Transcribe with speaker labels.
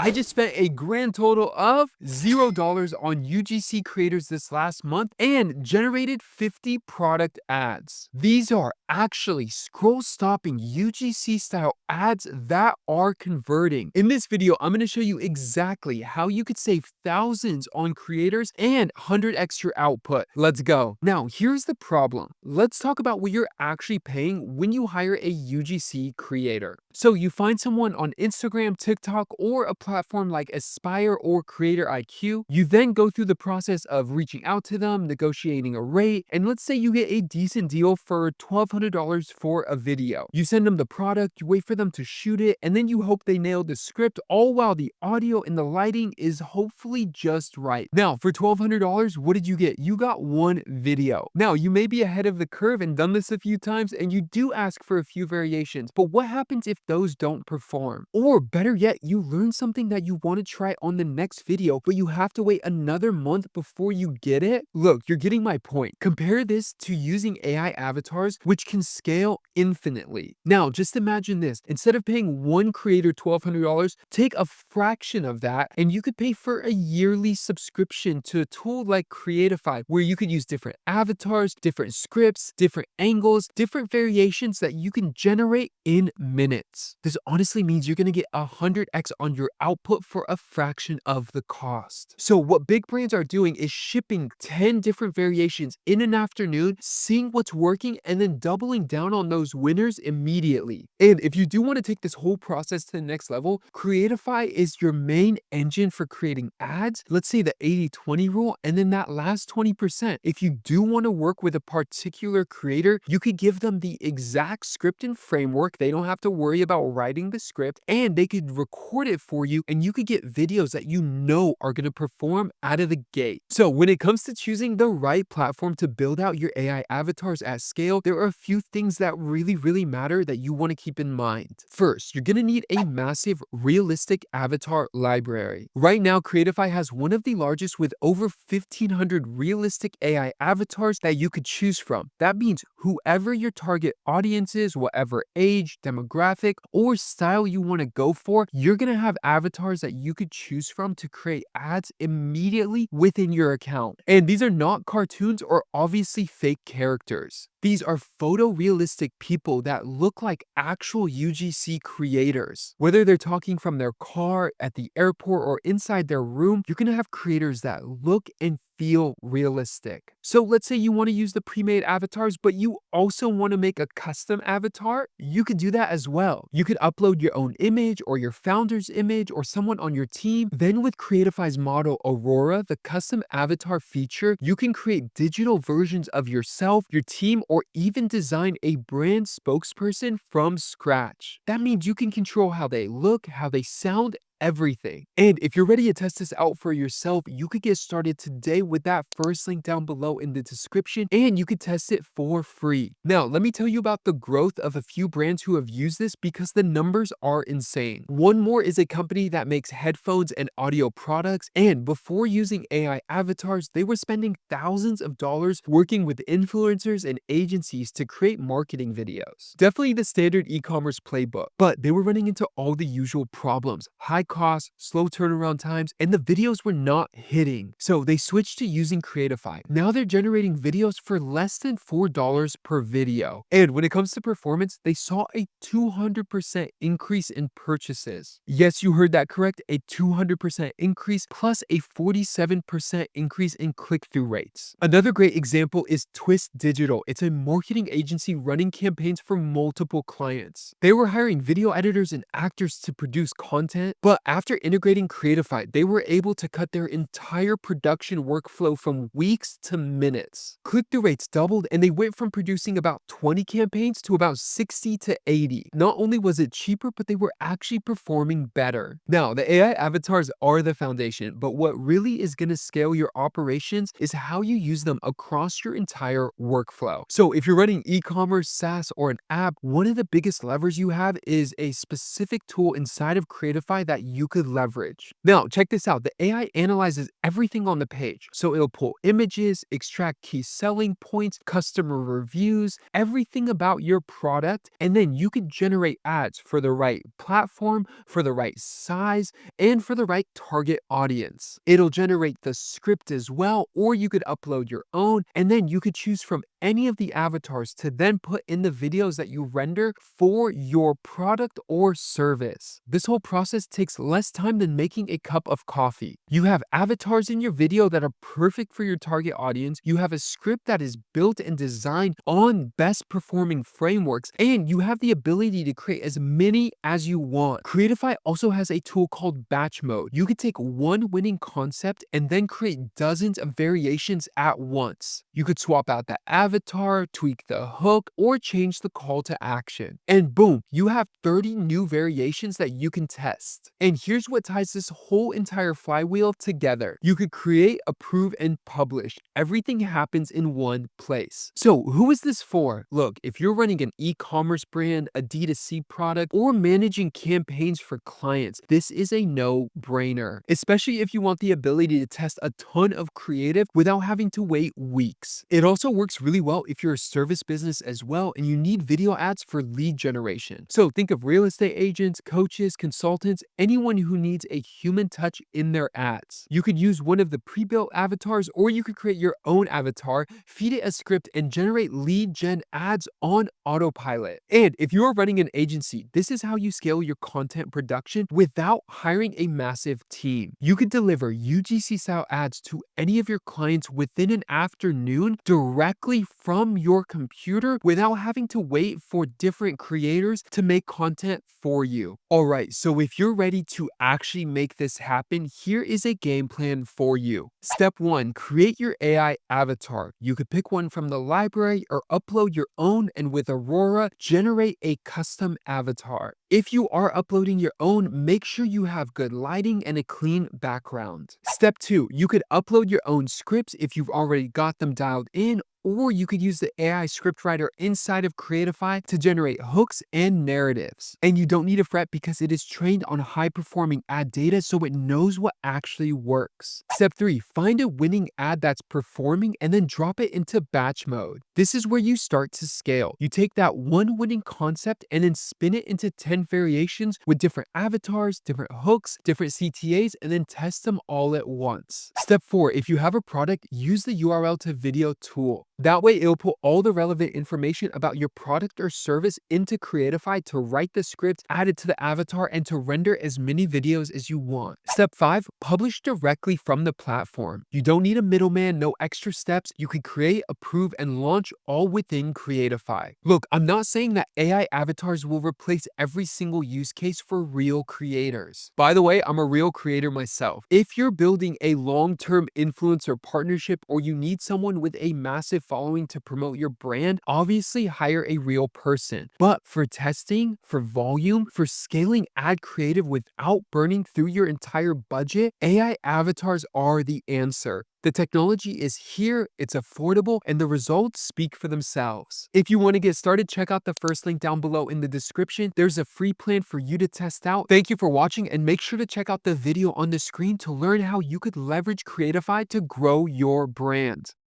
Speaker 1: I just spent a grand total of $0 on UGC creators this last month and generated 50 product ads. These are actually scroll-stopping UGC-style ads that are converting. In this video, I'm going to show you exactly how you could save thousands on creators and 100x your output. Let's go. Now, here's the problem. Let's talk about what you're actually paying when you hire a UGC creator. So you find someone on Instagram, TikTok, or a platform like Aspire or Creator IQ. You then go through the process of reaching out to them, negotiating a rate, and let's say you get a decent deal for $1,200 for a video. You send them the product, you wait for them to shoot it, and then you hope they nail the script, all while the audio and the lighting is hopefully just right. Now, for $1,200, what did you get? You got one video. Now, you may be ahead of the curve and done this a few times, and you do ask for a few variations, but what happens if those don't perform? Or better yet, you learn something that you want to try on the next video, but you have to wait another month before you get it? Look, you're getting my point. Compare this to using AI avatars, which can scale infinitely. Now, just imagine this. Instead of paying one creator $1,200, take a fraction of that, and you could pay for a yearly subscription to a tool like Creatify, where you could use different avatars, different scripts, different angles, different variations that you can generate in minutes. This honestly means you're going to get 100x on your output for a fraction of the cost. So what big brands are doing is shipping 10 different variations in an afternoon, seeing what's working, and then doubling down on those winners immediately. And if you do want to take this whole process to the next level, Creatify is your main engine for creating ads. Let's say the 80-20 rule, and then that last 20%. If you do want to work with a particular creator, you could give them the exact script and framework. They don't have to worry about writing the script, and they could record it for you, and you could get videos that you know are going to perform out of the gate. So when it comes to choosing the right platform to build out your AI avatars at scale, there are a few things that really matter that you want to keep in mind. First, you're going to need a massive realistic avatar library. Right now, Creatify has one of the largest with over 1,500 realistic AI avatars that you could choose from. That means whoever your target audience is, whatever age, demographic, or style you want to go for, you're going to have avatars that you could choose from to create ads immediately within your account. And these are not cartoons or obviously fake characters. These are photorealistic people that look like actual UGC creators. Whether they're talking from their car, at the airport, or inside their room, you're going to have creators that look and feel realistic. So let's say you want to use the pre-made avatars, but you also want to make a custom avatar. You could do that as well. You could upload your own image or your founder's image or someone on your team. Then with Creatify's model Aurora, the custom avatar feature, you can create digital versions of yourself, your team, or even design a brand spokesperson from scratch. That means you can control how they look, how they sound, everything. And if you're ready to test this out for yourself, you could get started today with that first link down below in the description, and you could test it for free. Now, let me tell you about the growth of a few brands who have used this because the numbers are insane. One more is a company that makes headphones and audio products, and before using AI avatars, they were spending thousands of dollars working with influencers and agencies to create marketing videos. Definitely the standard e-commerce playbook, but they were running into all the usual problems: high costs, slow turnaround times, and the videos were not hitting. So they switched to using Creatify. Now they're generating videos for less than $4 per video. And when it comes to performance, they saw a 200% increase in purchases. Yes, you heard that correct, a 200% increase plus a 47% increase in click-through rates. Another great example is Twist Digital. It's a marketing agency running campaigns for multiple clients. They were hiring video editors and actors to produce content, but after integrating Creatify, they were able to cut their entire production workflow from weeks to minutes. Click-through rates doubled, and they went from producing about 20 campaigns to about 60 to 80. Not only was it cheaper, but they were actually performing better. Now, the AI avatars are the foundation, but what really is going to scale your operations is how you use them across your entire workflow. So if you're running e-commerce, SaaS, or an app, one of the biggest levers you have is a specific tool inside of Creatify that you could leverage. Now, check this out. The AI analyzes everything on the page. So it'll pull images, extract key selling points, customer reviews, everything about your product, and then you could generate ads for the right platform, for the right size, and for the right target audience. It'll generate the script as well, or you could upload your own, and then you could choose from any of the avatars to then put in the videos that you render for your product or service. This whole process takes less time than making a cup of coffee. You have avatars in your video that are perfect for your target audience. You have a script that is built and designed on best performing frameworks, and you have the ability to create as many as you want. Creatify also has a tool called batch mode. You could take one winning concept and then create dozens of variations at once. You could swap out the avatar, tweak the hook, or change the call to action. And boom, you have 30 new variations that you can test. And here's what ties this whole entire flywheel together. You could create, approve, and publish. Everything happens in one place. So who is this for? Look, if you're running an e-commerce brand, a D2C product, or managing campaigns for clients, this is a no-brainer, especially if you want the ability to test a ton of creative without having to wait weeks. It also works really well if you're a service business as well and you need video ads for lead generation. So think of real estate agents, coaches, consultants, anyone who needs a human touch in their ads. You could use one of the pre-built avatars, or you could create your own avatar, feed it a script, and generate lead gen ads on autopilot. And if you're running an agency, this is how you scale your content production without hiring a massive team. You could deliver UGC-style ads to any of your clients within an afternoon directly from your computer without having to wait for different creators to make content for you. Alright, so if you're ready to actually make this happen, here is a game plan for you. Step 1, create your AI avatar. You could pick one from the library or upload your own, and with Aurora, generate a custom avatar. If you are uploading your own, make sure you have good lighting and a clean background. Step 2, you could upload your own scripts if you've already got them dialed in, or you could use the AI scriptwriter inside of Creatify to generate hooks and narratives. And you don't need to fret because it is trained on high-performing ad data, so it knows what actually works. Step 3, find a winning ad that's performing and then drop it into batch mode. This is where you start to scale. You take that one winning concept and then spin it into 10 variations with different avatars, different hooks, different CTAs, and then test them all at once. Step 4, if you have a product, use the URL to video tool. That way, it'll put all the relevant information about your product or service into Creatify to write the script, add it to the avatar, and to render as many videos as you want. Step 5, publish directly from the platform. You don't need a middleman, no extra steps. You can create, approve, and launch all within Creatify. Look, I'm not saying that AI avatars will replace every single use case for real creators. By the way, I'm a real creator myself. If you're building a long-term influencer partnership, or you need someone with a massive following to promote your brand, obviously hire a real person. But for testing, for volume, for scaling ad creative without burning through your entire budget, AI avatars are the answer. The technology is here, it's affordable, and the results speak for themselves. If you want to get started, check out the first link down below in the description. There's a free plan for you to test out. Thank you for watching, and make sure to check out the video on the screen to learn how you could leverage Creatify to grow your brand.